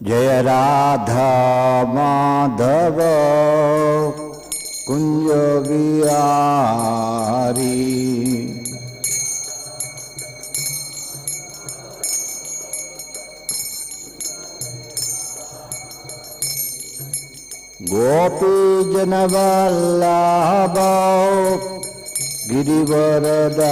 जय राधा माधव कुंज बिहारी, गोपी जन वल्लभ गिरिवरधारी,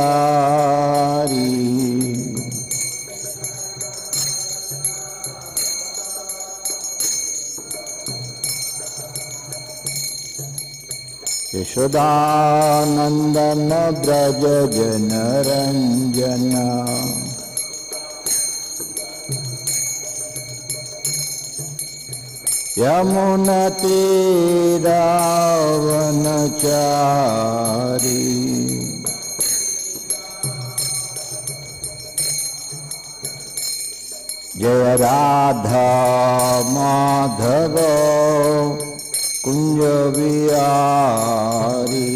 यशोदानंदन ब्रज जन रंजन, यमुना तीरावनचारी, जय राधा माधव कुंज बिहारी,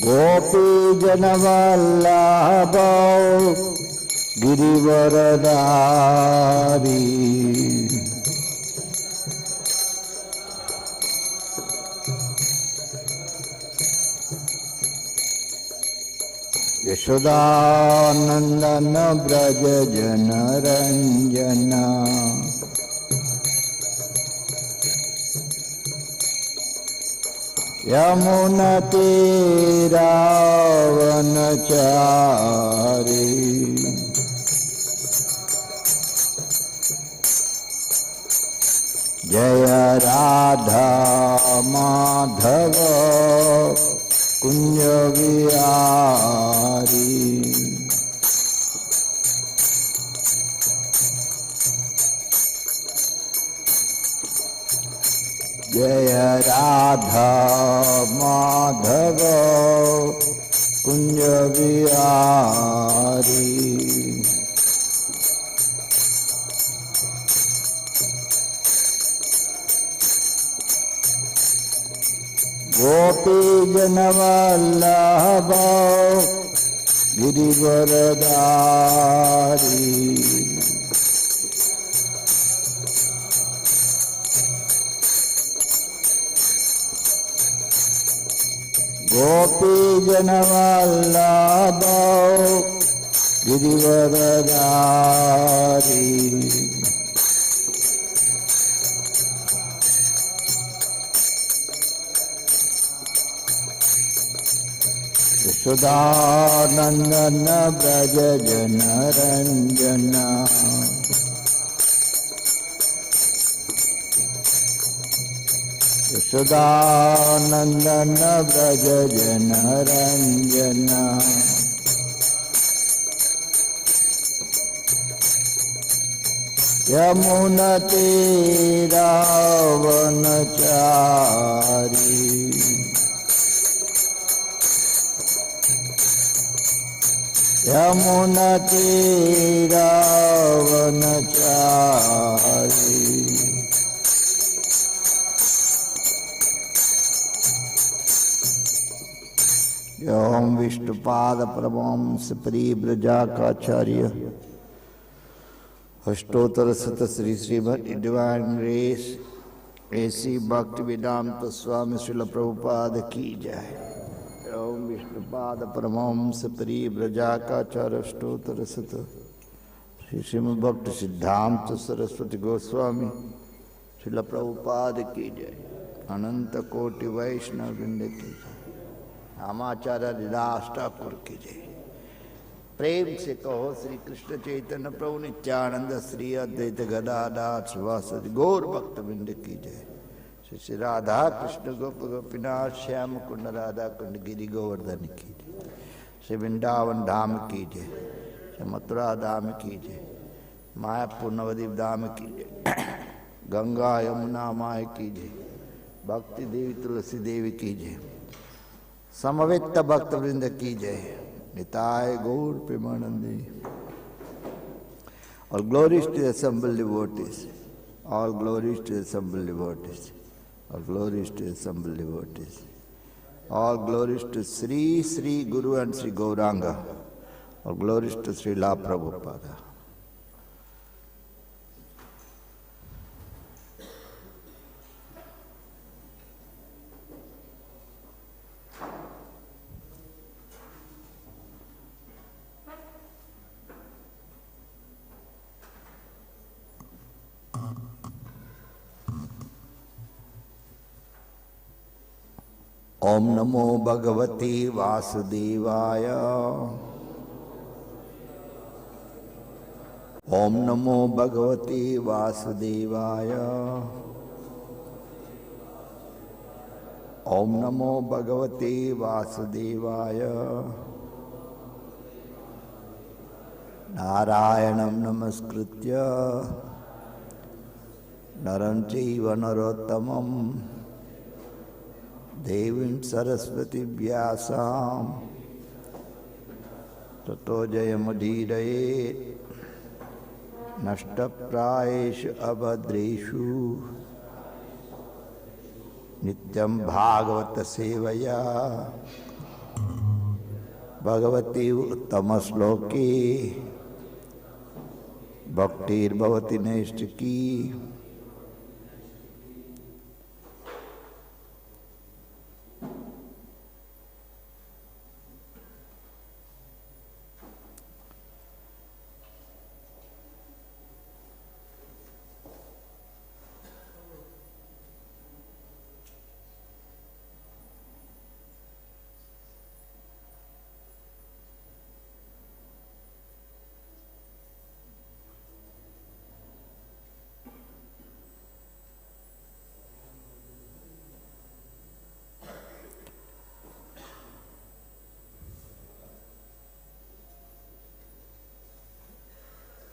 गोपी जन वल्लभ गिरिवरधारी, यशोदानंदन ब्रज जन रंजन, यमुना तीरावनचारी, जय राधा माधव कुंज बिहारी, जय राधा माधव कुंज बिहारी, गोपी जन वल्लभ गिरिवरधारी, गोपी जन वल्लभ गिरिवरधारी, यशोदानंदन ब्रज जन रंजन, यशोदानंदन ब्रज जन रंजन, यमुना तीरावनचारी, यमुना तीरावनचारी, ओम विष्णुपाद परमहंस परिव्राजकाचार्य अष्टोत्तर शत श्री श्रीमद् डिवाइन ग्रेस ऐसी भक्ति वेदांत स्वामी श्रील प्रभुपाद की जय। ओम विष्णुपाद परमहंस परिव्राजकाचार्य अष्टोत्तर शत श्री श्रीमद् भक्ति सिद्धांत सरस्वती गोस्वामी श्रील प्रभुपाद की जय। अनंत कोटि वैष्णव वृंद की जय। आचार्य हरिदास ठाकुर की जय। प्रेम से कहो श्री कृष्ण चैतन्य प्रभु नित्यानंद श्री अद्वैत गदाधर शिवासदि गौर भक्त वृंद की जय। श्री श्री राधा कृष्ण गोप गोपीनाथ श्याम कुंड राधा कुंड गिरि गोवर्धन की जय। श्री वृंदावन धाम की जय। श्री मथुरा धाम की जय। मायापुर नवद्वीप धाम की जय। गंगा यमुना माय की जय। भक्ति देवी तुलसी देवी की जय। समवेत भक्त वृंद की जय। निताय गौर Premanandi. All glories to the assembled devotees. All glories to His humble devotees. All glories to His humble devotees. All glories to Sri Sri Guru and Sri Gauranga. All glories to Srila Prabhupada. Om Namo Bhagavate Vasudevaya. Om Namo Bhagavate Vasudevaya. Om Namo Bhagavate Vasudevaya. Narayanam Namaskritya Naram Chaiva Narottamam Devim Saraswati Vyasam Tato Jayamadhiraye Nashtaprayeshu Abhadreshu Nityam Bhagavata Sevaya Bhagavati Uttamasloki Bhaktir Bhavati Naistaki.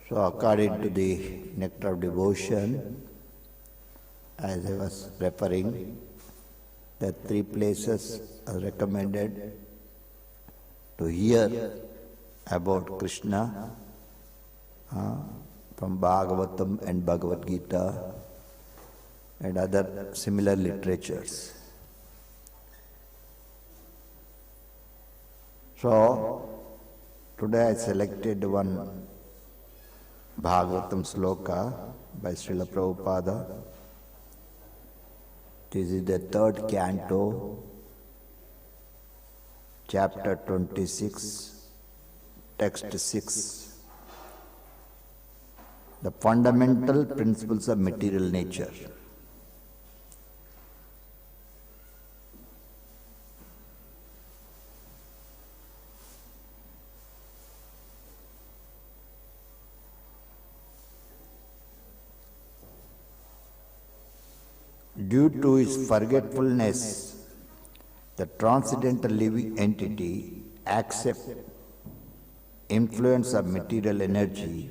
So according to the nectar of devotion, as I was referring, the three places are recommended to hear about Krishna from Bhagavatam and Bhagavad Gita and other similar literatures. So today I selected one Bhagavatam sloka by Srila Prabhupada. This is the third canto, chapter 26, text 6. The fundamental principles of material nature. Due to his forgetfulness, the transcendental living entity accepts influence of material energy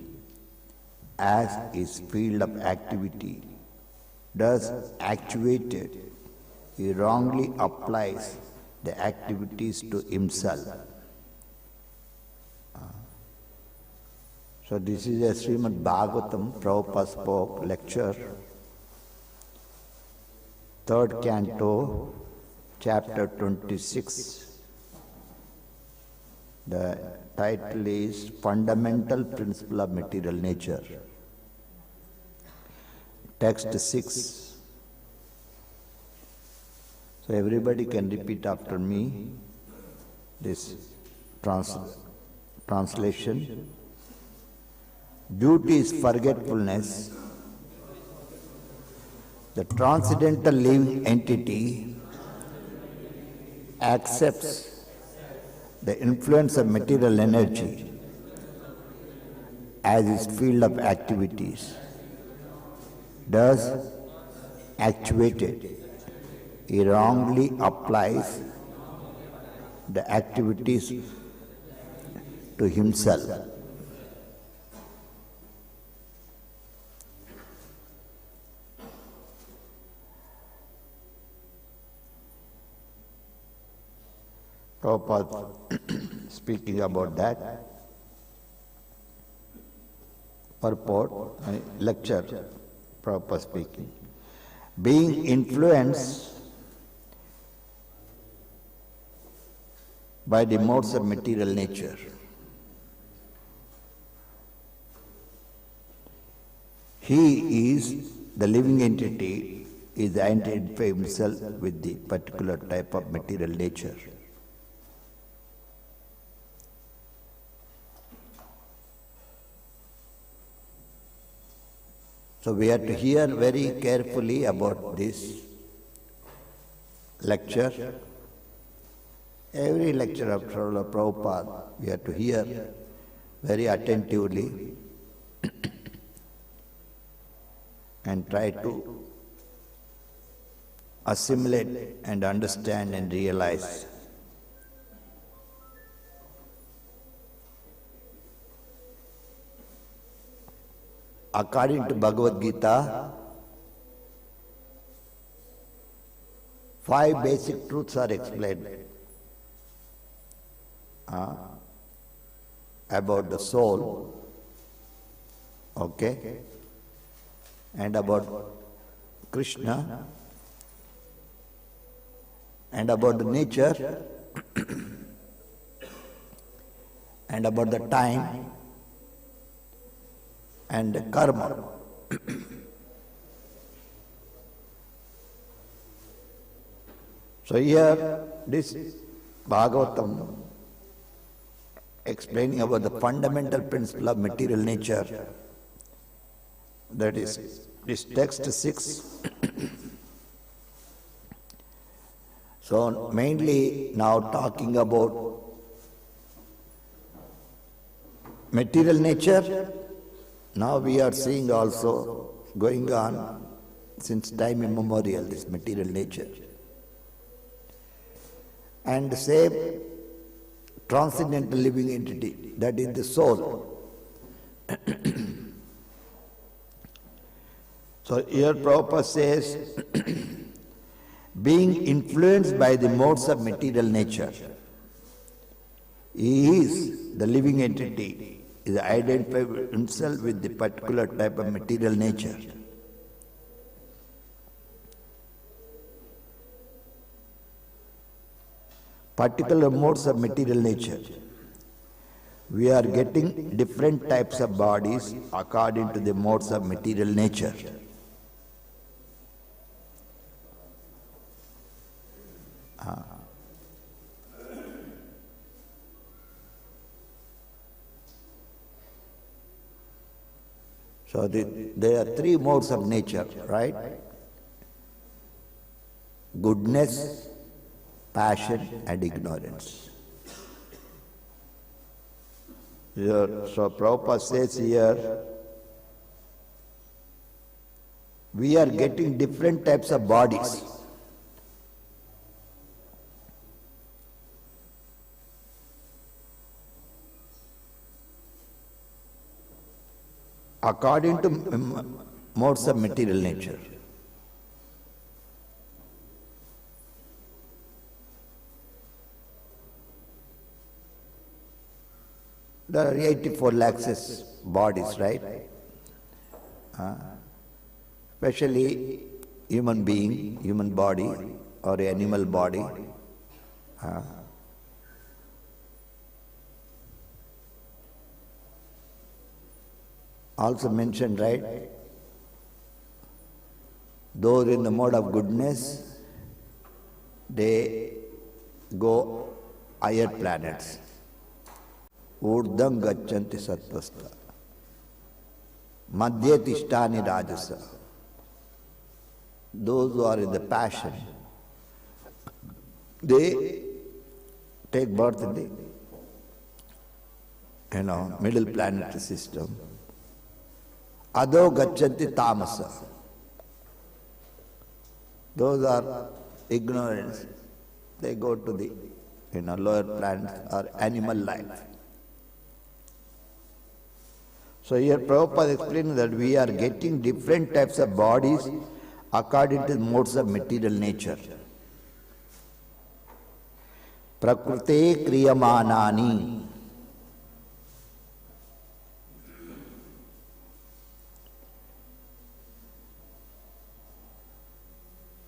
as his field of activity. Thus actuated, he wrongly applies the activities to himself. So this is a Srimad Bhagavatam Prabhupada spoke lecture. Third canto, chapter 26. The title is Fundamental Principle of Material Nature. Text 6. So everybody can repeat after me this translation. Due to his forgetfulness, the transcendental living entity accepts the influence of material energy as its field of activities. Thus, actuated, he wrongly applies the activities to himself. Prabhupada speaking about that purport, lecture Prabhupada speaking. Being influenced by the modes of material nature. He is the living entity, is identify himself with the particular type of material nature. So we have to hear very carefully about this lecture. Every lecture of Srila Prabhupada we have to hear very attentively and try to assimilate and understand and realize. According to Bhagavad Gita, 5 basic truths are explained about the soul, okay, and about Krishna, and about the nature, and about the time, and the karma. So here, this Bhagavatam explaining about the fundamental principle of material nature, that is, this text 6. So mainly now talking about material nature. Now we are seeing also going on since time immemorial, this material nature. And the same transcendental living entity, that is the soul. So here Prabhupada says, being influenced by the modes of material nature, he is the living entity, is identified himself with the particular type of material nature. Particular modes of material nature. We are getting different types of bodies according to the modes of material nature. So there are 3 modes of nature, right? Goodness, passion, and ignorance. So Prabhupada says here, we are getting different types of bodies. According to modes of material nature. There are 84 lakhs bodies, right? Especially human being, human body, or animal body. Also mentioned, right? Those in the mode of goodness, they go higher planets. Urdham gacchanti sattvastha. Madhye tishtani rajasa. Those who are in the passion, they take birth in the middle planetary system. Adho gacchanti tamasa. Those are ignorance. They go to the lower planets or animal life. So here Prabhupada explains that we are getting different types of bodies according to the modes of material nature. Prakrute kriyamanani.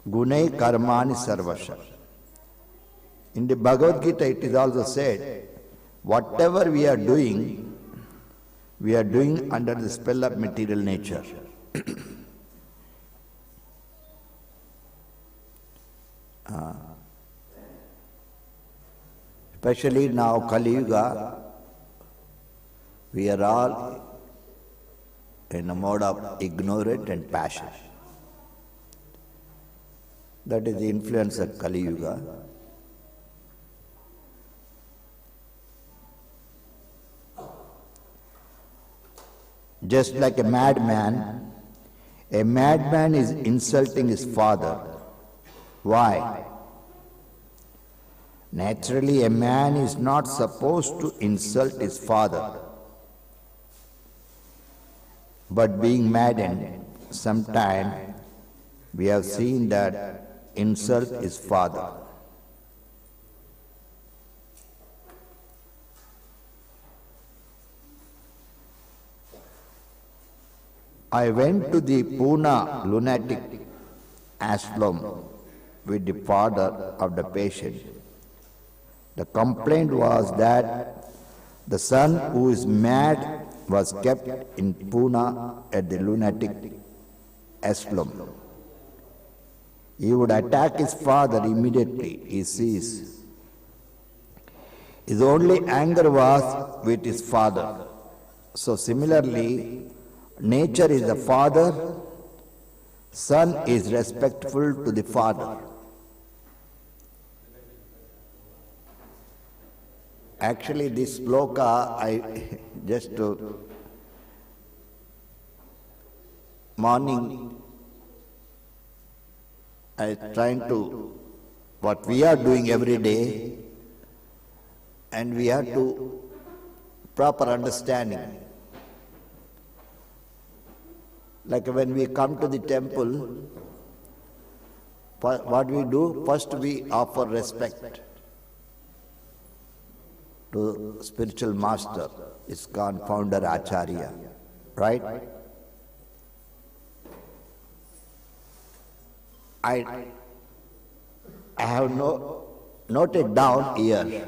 Gunai karmani sarvasha. In the Bhagavad Gita it is also said, whatever we are doing under the spell of material nature. Especially now, Kali Yuga, we are all in a mode of ignorance and passion. That is the influence of Kali Yuga. Just like a madman is insulting his father. Why? Naturally, a man is not supposed to insult his father. But being maddened, sometime we have seen that insult his father. I went to the Pune lunatic asylum with the father of the patient. The complaint was that the son who is mad was kept in Pune at the lunatic asylum. He would attack his father immediately he sees. His only anger was with his father. So similarly, nature is the father, son is respectful to the father. Actually, this sloka, I just morning, I was trying to, what we are doing every day, and we have to proper understanding. Like when we come to the temple, what we do? First we offer respect to spiritual master, Iskcon founder Acharya, right? I have noted down here.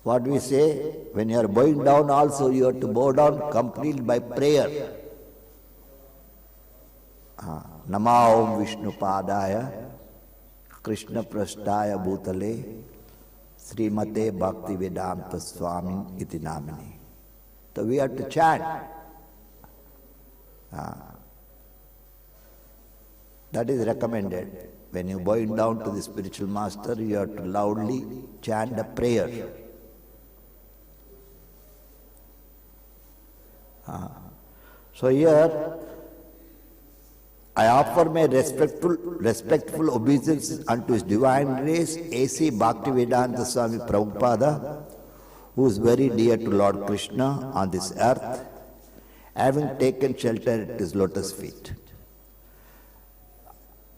What we say, when you are bowing down also, you have to bow down completely by prayer. Nama Om Vishnu Padaya, Krishna Prasthaya Bhutale, Srimate Bhakti Vedanta Swami iti namini. So we have to chant. That is recommended. When you bowing down to the spiritual master, you have to loudly chant the prayer. So here, I offer my respectful obeisance unto His Divine Grace, A.C. Bhaktivedanta Swami Prabhupada, who is very dear to Lord Krishna on this earth, having taken shelter at His lotus feet.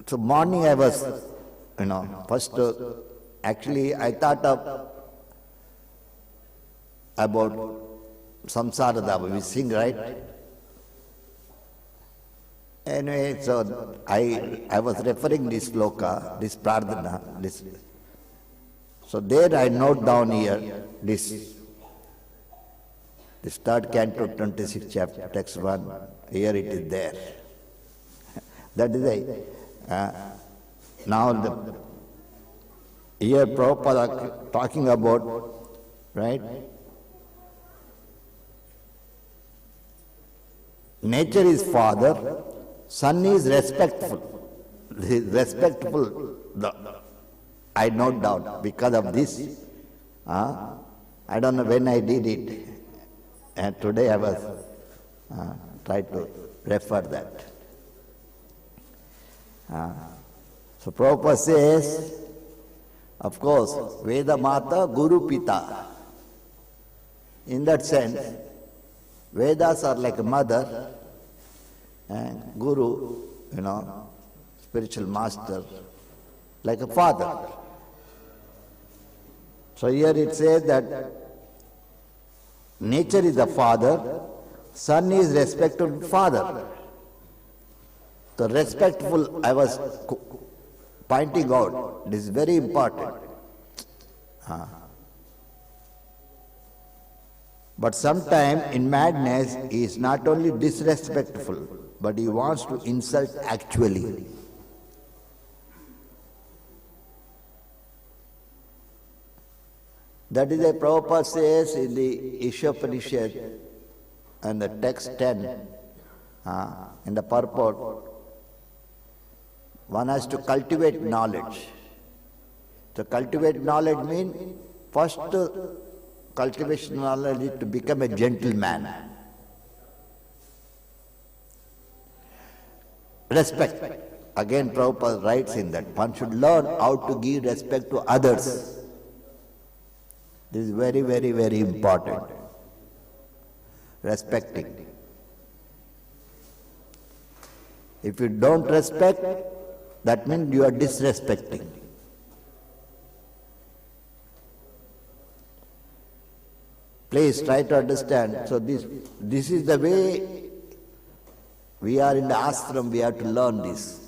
So morning I was, first, actually I thought about Samsara, we sing, right? Anyway, so I was referring this sloka, this pradhana, this. So there I note down here this third canto, 26th chapter, text 1. Here it is there. That is now here Prabhupada talking about, right? Nature is father, son is respectful. He is respectful. I note down because of this. I don't know when I did it. And today I was trying to refer that. So Prabhupada says, of course, Veda Mata, Guru Pita. In that sense, Vedas are like a mother, and Guru, spiritual master, like a father. So here it says that nature is the father, son is respected father. So respectful, I was pointing out, this is very important. But sometimes in madness, he is not only disrespectful, but he wants to insult actually. That is why Prabhupada says in the Ishopanishad and the text 10, in the purport, one has to cultivate knowledge. To cultivate knowledge means, first cultivation knowledge is to become a gentleman. Respect. Again Prabhupada writes in that, one should learn how to give respect to others. This is very, very, very important. Respecting. If you don't respect, that means you are disrespecting. Please try to understand. So this is the way we are in the ashram, we have to learn this.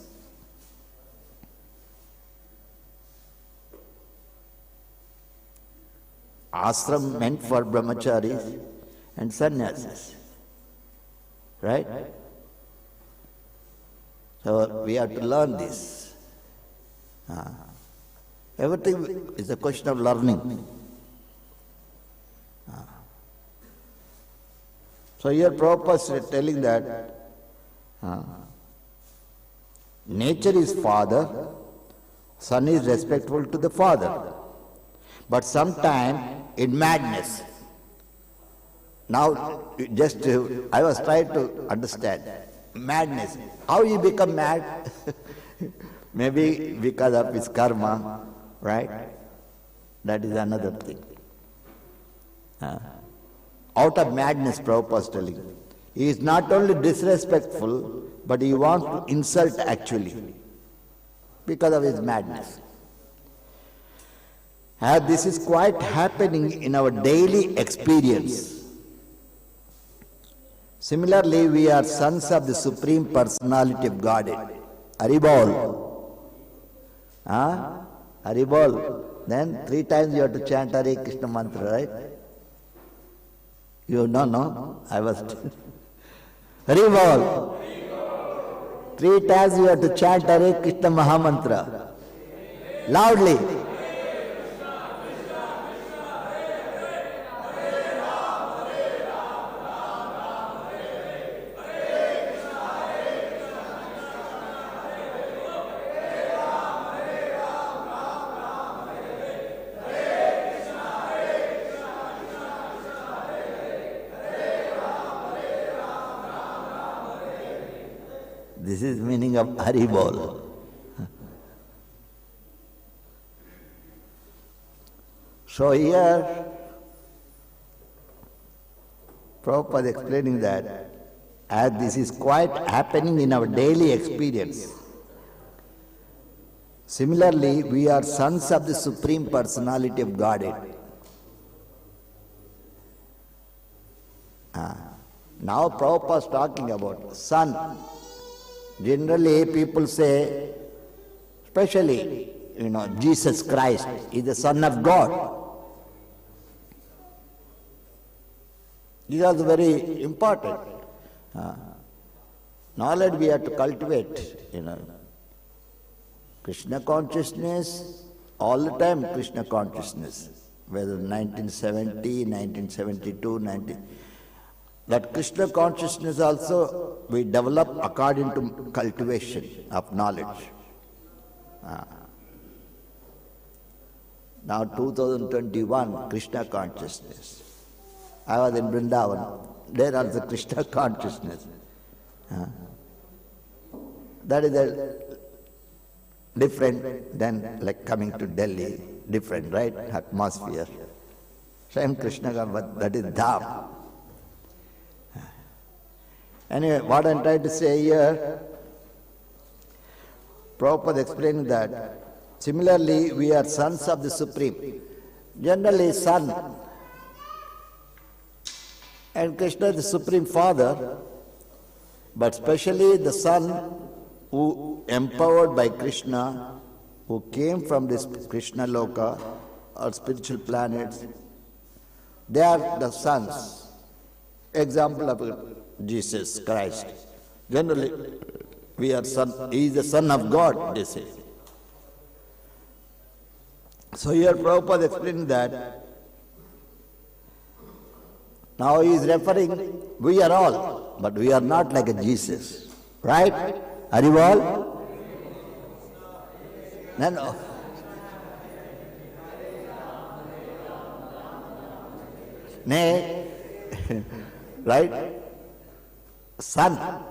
Ashram meant for brahmacharis and sannyasis. Right? So we have to learn this. Everything is a question of learning. So here Prabhupada is telling that nature is father, son is respectful to the father. But sometimes in madness, now just I was trying to understand, madness, how you become mad? Maybe because of his karma, right? That is another thing. Out of madness, Prabhupada is telling. He is not only disrespectful, but he wants to insult actually, because of his madness. This is quite happening in our daily experience. Similarly, we are sons of the Supreme Personality of Godhead. Haribol. Haribol. Then 3 times you have to chant Hare Krishna mantra, right? You no, I was. Haribol. 3 times you have to chant Hare Krishna Mahamantra. Loudly. This is meaning of Haribol. So here, Prabhupada explaining that as this is quite happening in our daily experience. Similarly, we are sons of the Supreme Personality of Godhead. Now Prabhupada is talking about son. Generally people say, especially, Jesus Christ is the Son of God. These are very important. Knowledge we have to cultivate, Krishna consciousness, all the time Krishna consciousness, whether 1970, 1972, that Krishna consciousness also we develop according to cultivation of knowledge. Now 2021, Krishna consciousness. I was in Vrindavan, there also Krishna consciousness. That is a different than like coming to Delhi, different, right? Atmosphere. Same Krishna, but that is Dham. Anyway, what I'm trying to say here, Prabhupada explaining that, similarly, we are sons of the Supreme. Generally, son, And Krishna is the Supreme Father, but especially the Son who empowered by Krishna, who came from this Krishna Loka or spiritual planets, they are the sons. Example of Jesus Christ. Generally, we are son. He is the Son of God, they say. So here Prabhupada explained that. Now he is referring, we are all, but we are not like a Jesus. Right? Are you all? No. Nay, right? Son.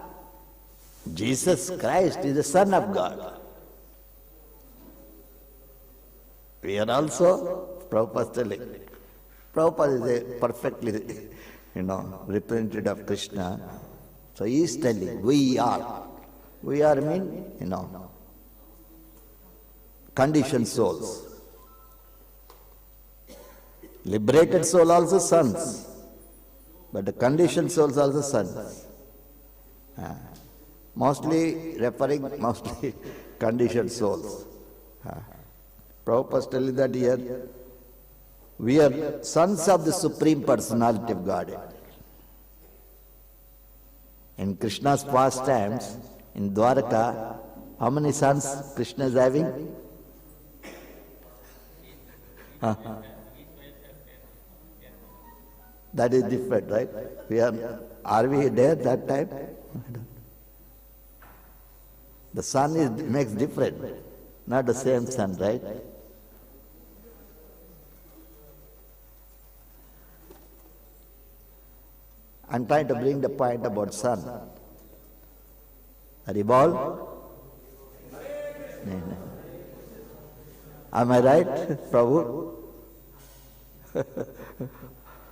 Jesus Christ is the Son of God. We are also, Prabhupada is telling. Prabhupada is a perfectly, representative of Krishna. So he is telling, we are. We are mean, conditioned souls. Liberated soul also sons. But the conditioned souls also sons. Mostly conditioned souls. Prabhupada is telling that here, we are sons of the Supreme Personality of Godhead. In Krishna's pastimes, in Dwaraka, how many sons Krishna is having? That is different, right? Are we there that time? The son makes different, not the same son, right? I'm trying to bring the point about son. Are you all? No. Am I right, Prabhu?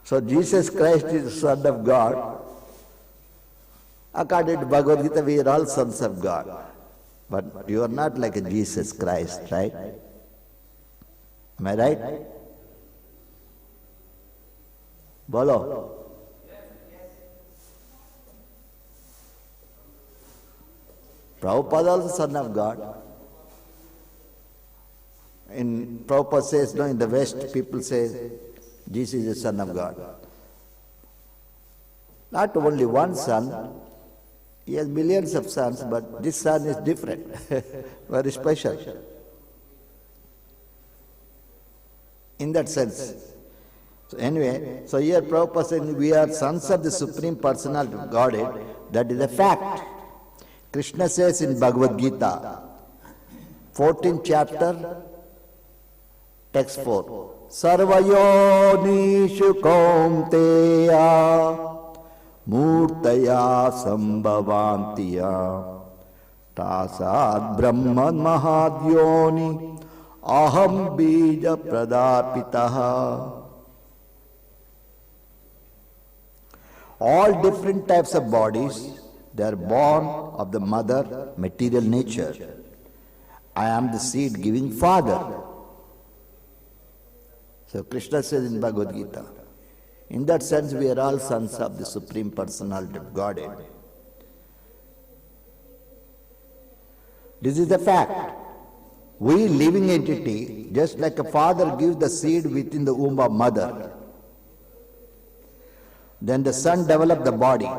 So Jesus Christ is the Son of God. According to Bhagavad Gita, we are all sons of God. But you are not like a Jesus Christ, right? Am I right? Bolo. Prabhupada also Son of God. In Prabhupada says, in the West, people say, Jesus is the Son of God. Not only one son, he has millions of sons, but this son is different, very special. In that sense. So anyway, so here Prabhupada says, we are sons of the Supreme Personality of Godhead. That is a fact. Krishna says in Bhagavad Gita, 14th chapter, text 4. Sarvayonishu kaunteya murtaya sambhavantiya tasad brahman mahadyoni aham bija pradapitaha. All different types of bodies, they are born of the mother, material nature. I am the seed-giving father. So Krishna says in Bhagavad Gita, in that sense we are all sons of the Supreme Personality of Godhead. This is the fact. We living entity, just like a father gives the seed within the womb of mother, then the son develops the body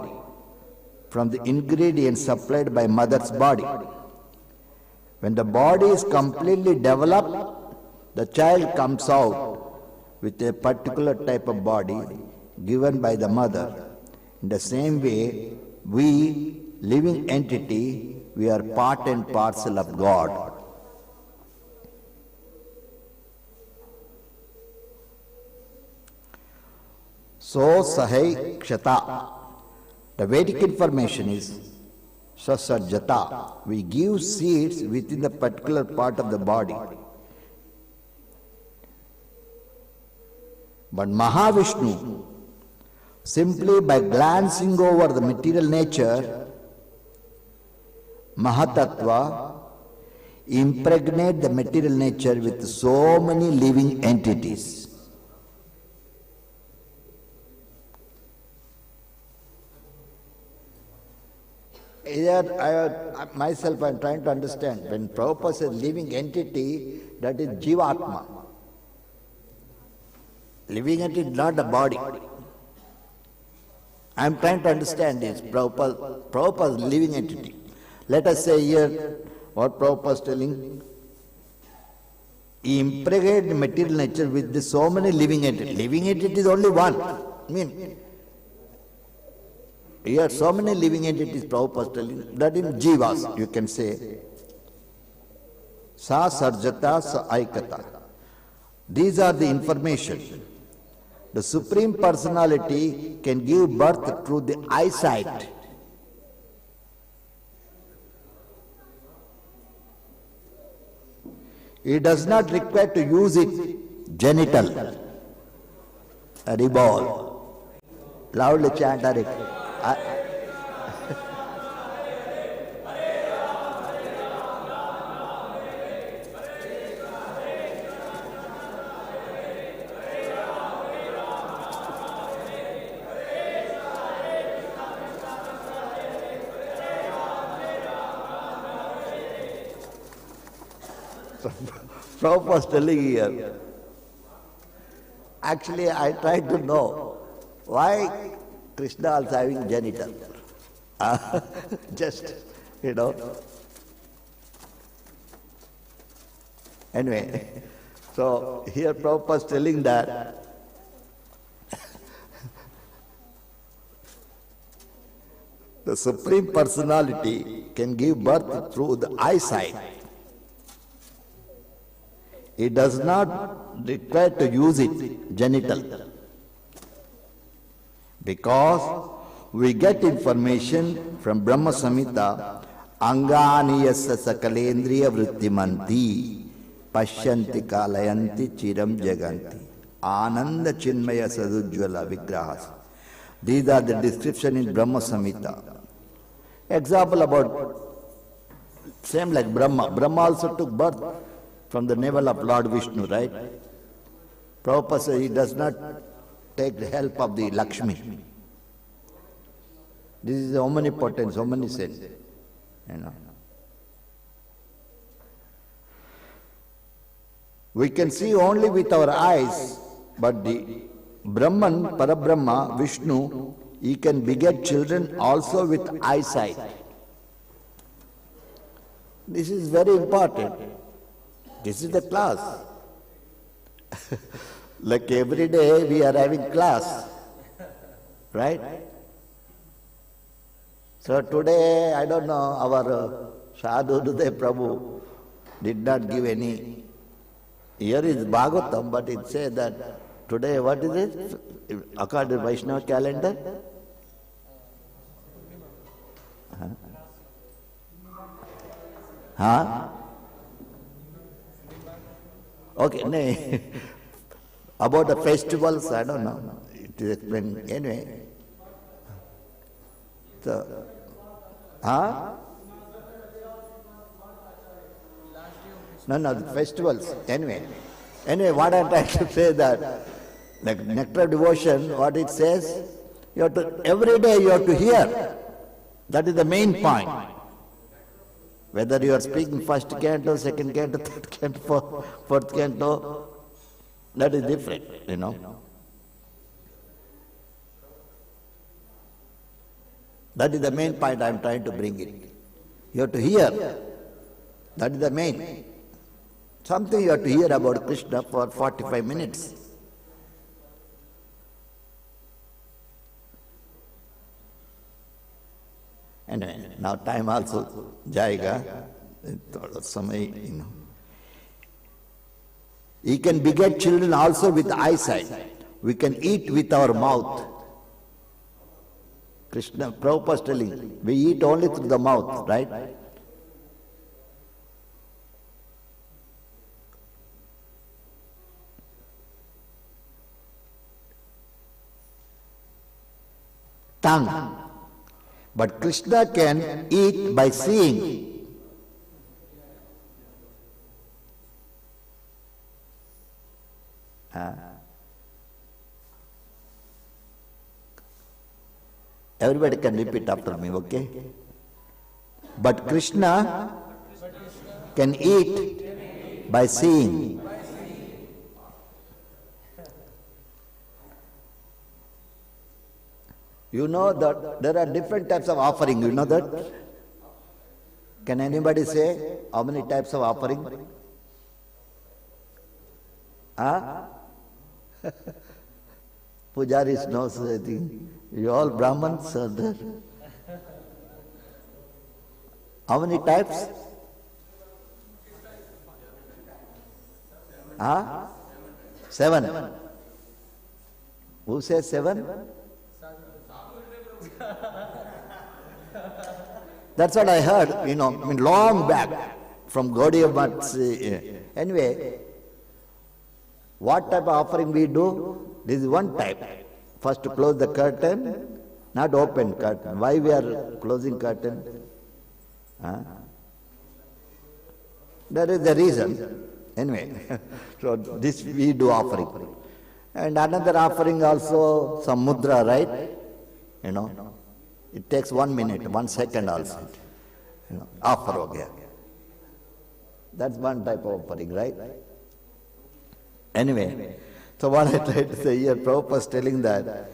from the ingredients supplied by mother's body. When the body is completely developed, the child comes out with a particular type of body given by the mother. In the same way, we, living entity, we are part and parcel of God. So Sahai Kshata. The Vedic information is Sasajata. We give seeds within the particular part of the body. But Mahavishnu, simply by glancing over the material nature, Mahatattva, impregnate the material nature with so many living entities. Here, myself, I am trying to understand. When Prabhupada says living entity, that is Jivatma. Living entity is not the body. I am trying to understand this. Prabhupada's living entity. Let us say here what Prabhupada is telling. He impregnated material nature with so many living entities. Living entity is only one. Here so many living entities Prabhupada is telling. That in jivas, you can say. Sa sarjata sa aikata. These are the information. The Supreme Personality can give birth through the eyesight. He does not require to use it genital. Haribol. Loudly chant Hare. Prabhupada was telling here. Actually, I tried to know why Krishna also having genital. Just, Anyway, so here Prabhupada was telling that the Supreme Personality can give birth through the eyesight. It does not require to use it genital, because we get information from Brahma Samhita, Angani yassa sakalendriya vrittimanti pashyanti kalayanti chiram jaganti ananda chinmaya sadujjvala vigrahas. These are the description in Brahma Samhita. Example about, same like Brahma. Brahma also took birth from the navel of Lord Vishnu, right? Prabhupada says he does not take the help of the Lakshmi. This is omnipotence, omniscient. We can see only with our eyes, but the Brahman, Parabrahma, Vishnu, he can beget children also with eyesight. This is very important. This is the class. Like every day we are having class, right? So today, I don't know, our Sadhu Hriday Prabhu did not give any. Here is Bhagavatam, but it says that today, what is it? According to Vaishnava calendar? Huh? Okay, no. About the festivals, I don't know. It is explained anyway. So, No, the festivals. Anyway, what I'm trying to say that, like nectar devotion, what it says, you have to, every day you have to hear. That is the main point. Whether you are speaking first canto, second canto, third canto, fourth canto, that is different, That is the main point I am trying to bring it. You have to hear. That is the main. Something you have to hear about Krishna for 45 minutes. Anyway, now time also jayega. He can beget children also with eyesight. We can eat with our mouth. Krishna, Prabhupada is telling, we eat only through the mouth, right? Tongue. But Krishna can eat by seeing. Everybody can repeat after me, okay? But Krishna can eat by seeing. You know that there are different types of offering, you know that? Can anybody say how many types of offering? Huh? Pujaris knows, I think. You all Brahmins are there. How many types? Huh? 7. Who says 7? That's what I heard, long back from Gaudiya Math's. Anyway, what type of offering we do? This is one type. First to close the curtain, not open curtain. Why we are closing curtain? There is the reason. Anyway, so this we do offering. And another offering also, some mudra, right? It takes 1 minute, 1 second also. Offer ho gaya. That's one type of offering, right? Anyway, so what I tried to say here, Prabhupada is telling that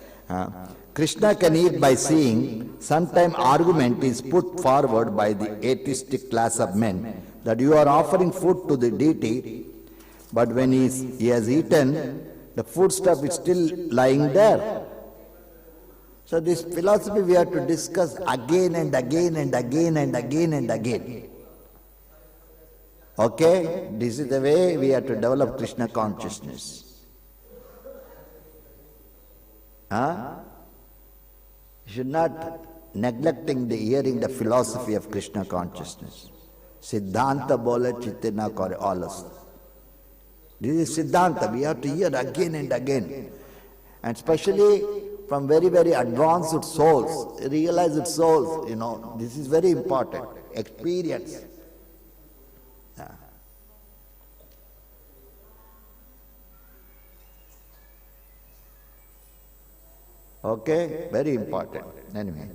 Krishna can eat by seeing. Sometime argument is put forward by the atheistic class of men that you are offering food to the deity, but when he has eaten, the foodstuff is still lying there. So this philosophy we have to discuss again and again and again and again and again. Okay? This is the way we have to develop Krishna consciousness. You should not neglecting the hearing the philosophy of Krishna consciousness. Siddhanta bole chitte na kare alas. This is Siddhanta. We have to hear again and again. And especially from very, very advanced souls, realized souls, this is very important. Experience. Okay? Very important. Anyway.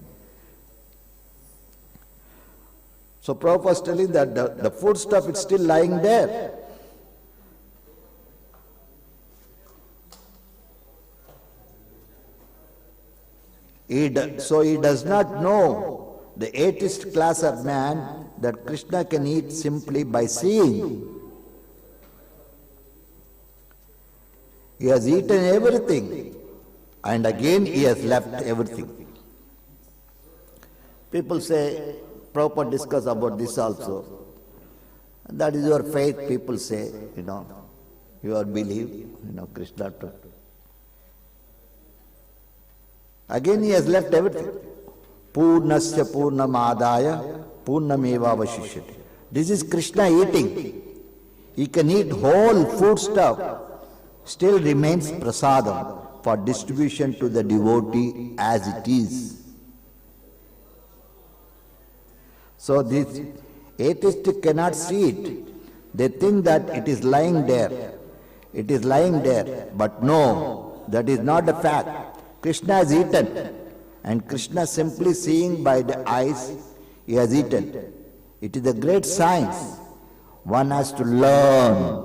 So Prabhupada was telling that the food stuff is still lying there. So he does not know, the atheist class of man, that Krishna can eat simply by seeing. He has eaten everything, and again he has left everything. People say, Prabhupada discuss about this also. That is your faith, people say, your belief, Krishna too. Again he has left everything. Purnasya purnamadaya purnameva vashishyati. This is Krishna eating. He can eat whole food stuff, still remains prasadam for distribution to the devotee as it is. So this atheist cannot see it. They think that it is lying there. It is lying there. But no, that is not the fact. Krishna has eaten, and Krishna simply seeing by the eyes, he has eaten. It is a great science. One has to learn.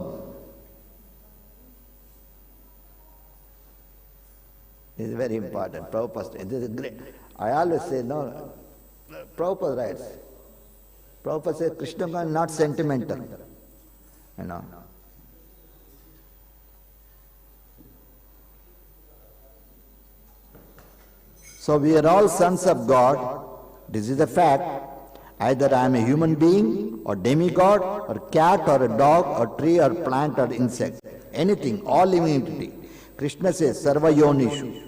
It is very important. Prabhupada, it is great. I always say, no, Prabhupada writes. Prabhupada says, Krishna is not sentimental. So we are all sons of God. This is a fact. Either I am a human being or demigod or cat or a dog or tree or plant or insect. Anything, all living entity. Krishna says, Sarva Yonishu.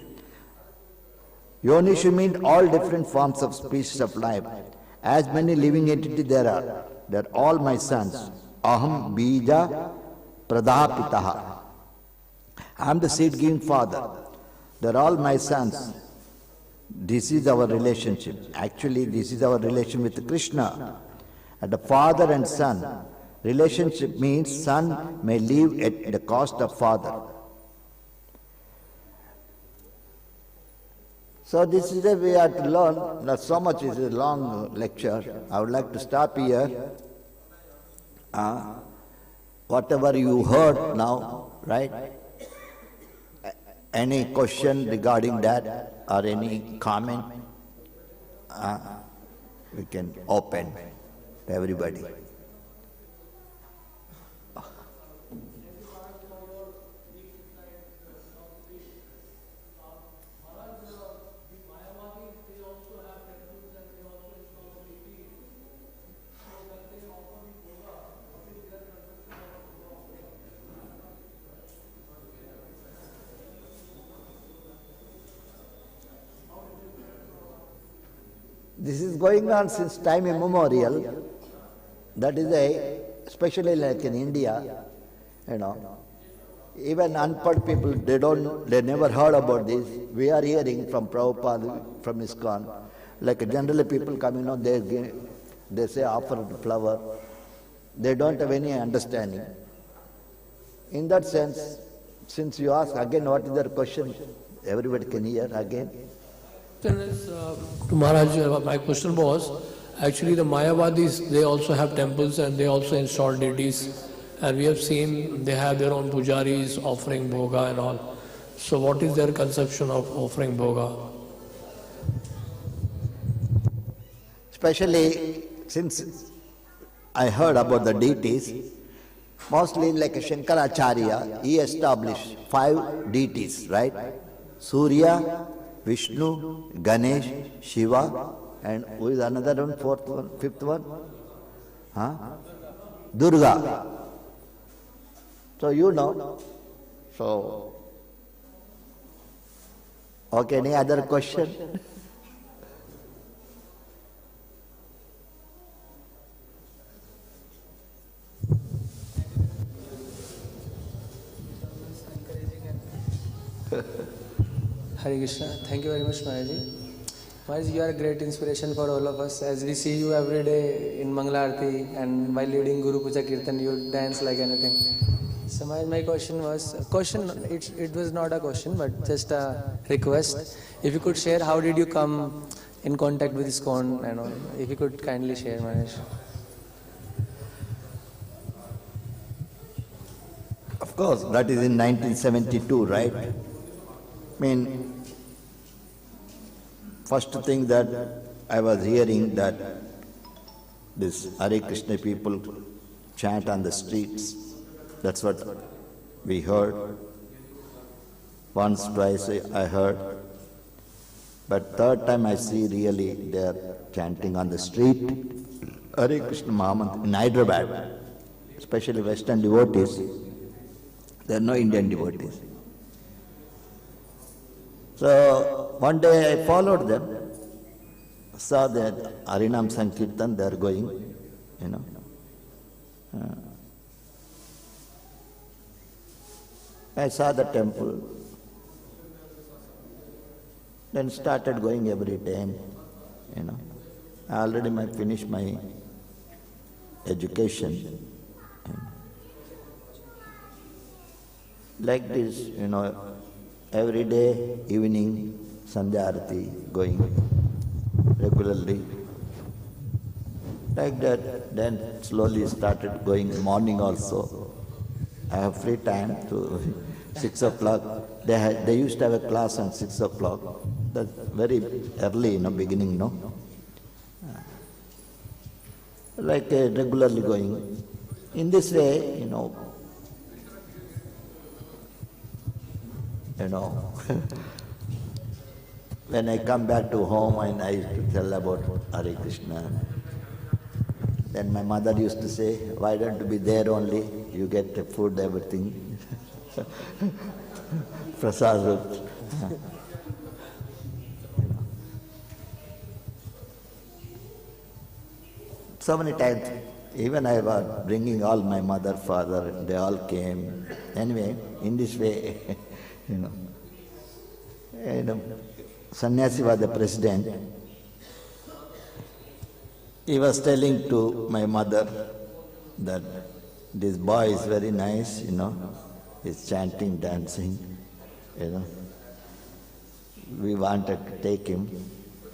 Yonishu means all different forms of species of life. As many living entities there are. They are all my sons. Aham Bija Pradapitaha. I am the seed-giving father. They are all my sons. This is our relationship. Actually, this is our relation with Krishna. And the father and son. Relationship means son may live at the cost of father. So this is the way we have to learn. Not so much is a long lecture. I would like to stop here. Whatever you heard now, right? Any question regarding that or any comment? We can open to everybody. This is going on since time immemorial. That is especially like in India, even unpad people, they never heard about this. We are hearing from Prabhupada, from Iskcon. Like generally people come, they say offer flower. They don't have any understanding. In that sense, since you ask again what is their question, everybody can hear again. To Maharaj, my question was, actually the Mayavadis, they also have temples and they also install deities. And we have seen they have their own pujaris offering bhoga and all. So what is their conception of offering bhoga? Especially since I heard about the deities, mostly like Shankaracharya, he established 5 deities, right? Surya, Vishnu, Ganesh, Shiva, and who is another one, 4th one, 5th one? Durga. So So, okay, any other question? Hare Krishna. Thank you very much, Maharaj. Maharaj, you are a great inspiration for all of us. As we see you every day in Mangalarti and while leading Guru Puja Kirtan, you dance like anything. So my question was, it was not a question, but just a request. If you could share, how did you come in contact with Iskcon and all? If you could kindly share, Maharaj. Of course, that is in 1972, right? First thing that I was hearing that this Hare Krishna people chant on the streets. That's what we heard. Once, twice I heard. But third time I see really they are chanting on the street. Hare Krishna Mahamantra in Hyderabad, especially Western devotees. There are no Indian devotees. So one day I followed them, saw that Harinam Sankirtan they are going, I saw the temple, then started going every time, I already finished my education. Like this, every day, evening, Sandhya Arati, going regularly. Like that, then slowly started going morning also. I have free time to 6 o'clock. They used to have a class on 6 o'clock. That's very early, beginning, no? Like regularly going. In this way, when I come back to home and I used to tell about Hare Krishna, then my mother used to say, why don't you be there only? You get the food, everything. Prasad. So many times, even I was bringing all my mother, father, they all came. Anyway, in this way, Sannyasi was the president. He was telling to my mother that this boy is very nice, he's chanting, dancing, we wanted to take him,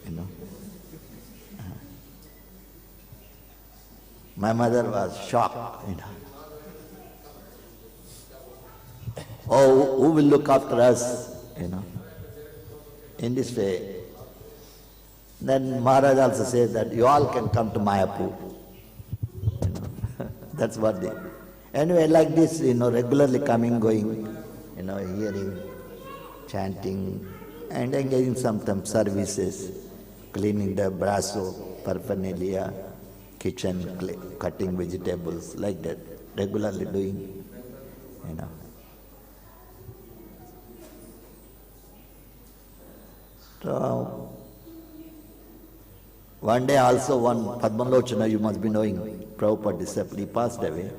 you know. My mother was shocked, you know. Oh, who will look after us, you know, in this way. Then Maharaj also said that you all can come to Mayapur. You know. That's what they. Anyway, like this, you know, regularly coming, going, you know, hearing, chanting, and engaging sometimes services, cleaning the brasso, paraphernalia, kitchen, cutting vegetables, like that, regularly doing, you know. So, one day also one Padmalochana, you must be knowing, Prabhupada disciple, he passed away.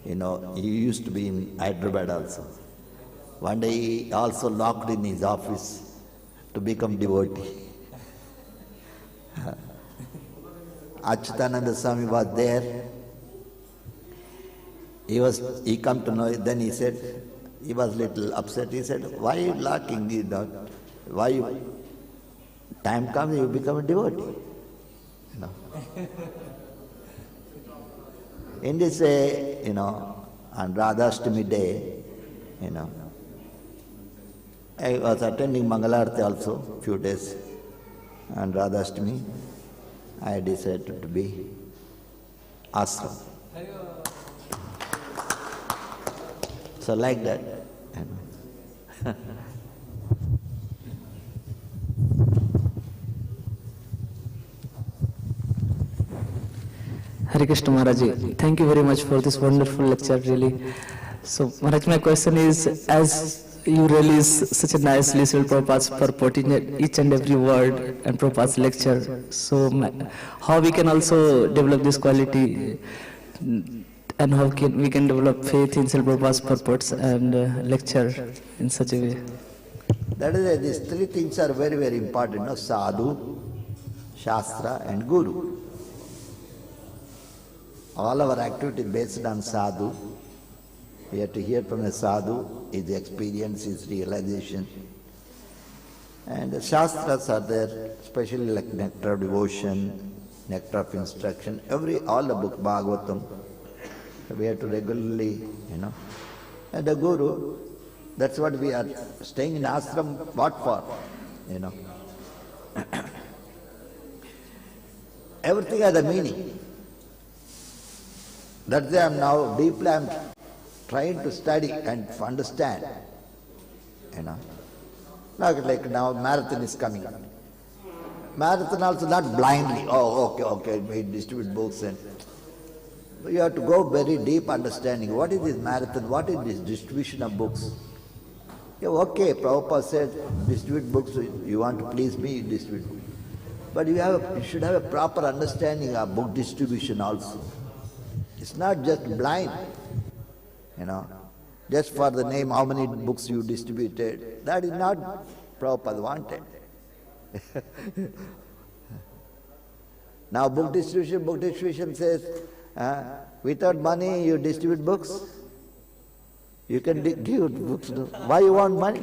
You know, he used to be in Hyderabad also. One day he also locked in his office to become devotee. Achyutananda Swami was there. He come to know, then he said, he was little upset. He said, why are you locking me down? Why you, time comes you become a devotee. You know. In this way, you know, on Radhashtami day, you know, I was attending Mangalarti also few days on Radhashtami. I decided to be ashram. So like that. Hare Krishna Maharaj, thank you very much for this wonderful lecture, really. So Maharaj, my question is, as you release such a nice list of Prabhupada's purport in each and every word and Prabhupada's lecture, so how we can also develop this quality and how we can develop faith in Srila Prabhupada's purports and lecture in such a way? That is, these three things are very, very important, no? Sadhu, Shastra and Guru. All our activity based on sadhu. We have to hear from a sadhu, his experience, his realization. And the shastras are there, especially like nectar of devotion, nectar of instruction, all the book, Bhagavatam. We have to regularly, you know. And the Guru, that's what we are staying in ashram, what for? You know. Everything has a meaning. That's why I'm trying to study and understand, you know. Like now marathon is coming. Marathon also not blindly, okay, we distribute books and you have to go very deep understanding. What is this marathon? What is this distribution of books? Yeah, okay, Prabhupada said, distribute books, you want to please me, you distribute books. But you should have a proper understanding of book distribution also. It's not just blind, you know, just for the name, how many books you distributed. That is not Prabhupada wanted. Now book distribution says, without money you distribute books. You can give books. Why you want money?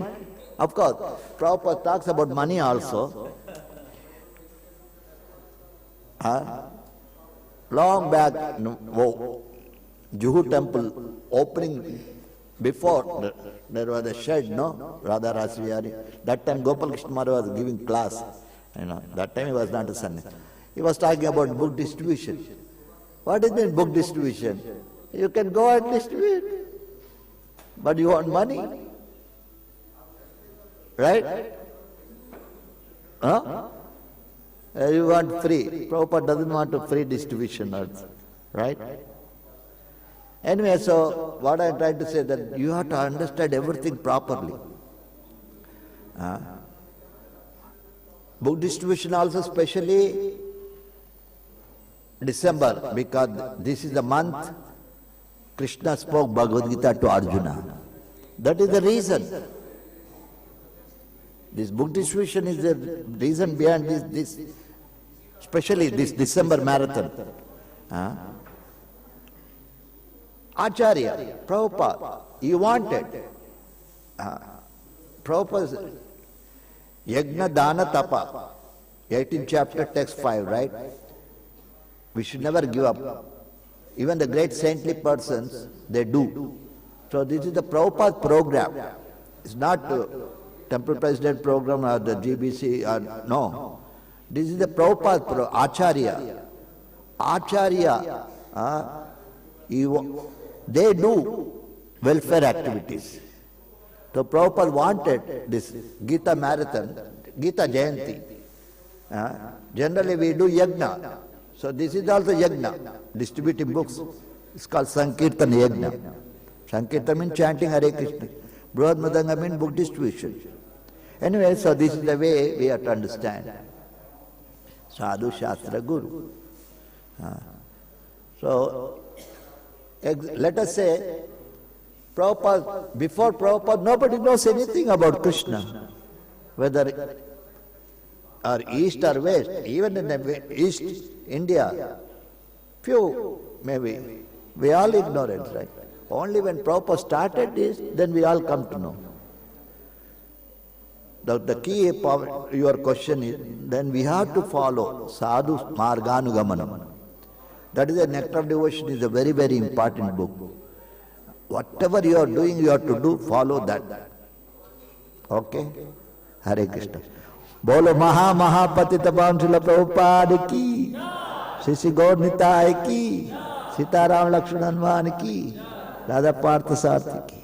Of course, Prabhupada talks about money also. Long back, Juhu temple opening, before there was a shed, no? Radha Rasvihari. That time Gopal Krishna Maharaj was giving class. You know, that time he was not a sannyas. He was talking about book distribution. What is mean book distribution? You can go and distribute, but you want money, right? Huh? You want free. Prabhupada doesn't want a free distribution also, right? Anyway, so what I tried to say that you have to understand everything properly. Book distribution also, especially December, because this is the month Krishna spoke Bhagavad Gita to Arjuna. That is the reason. This book distribution is the reason behind this especially this December marathon. Acharya, Prabhupada, he wanted. Prabhupada, Yajna, Dana, Tapa. 18th chapter, text 5, right? We should never give up. Even the great saintly persons, they do. So this is the Prabhupada program. It's not Temple President program or the GBC, or no. This is the Prabhupada program, Acharya. Acharya, they do welfare activities. So Prabhupada wanted this Gita marathon, Gita Jayanti. Generally we do yajna. So this is also yajna, distributing books. It's called Sankirtan Yajna. Sankirtan means chanting Hare Krishna. Brihad Madanga means book distribution. Anyway, so this is the way we have to understand. Sadhu Shastra Guru. So, let us say, Prabhupada, before Prabhupada, nobody knows anything about Krishna. Whether or east or west, even in the east, India, few maybe, we all ignorant, right? Only when Prabhupada started this, then we all come to know. The key of your question is, then we have to follow Sadhu Marganugamanam. That is the Nectar of Devotion, is a very, very important book. Whatever you are doing, you have to do, follow that. Okay? Hare Krishna. Bolo Maha Mahapatita Bhamsila Prabhupada ki, Sisi Gaur Nitai ki, Sitaram Lakshanan Hanuman ki, Radha Parthasarthi ki.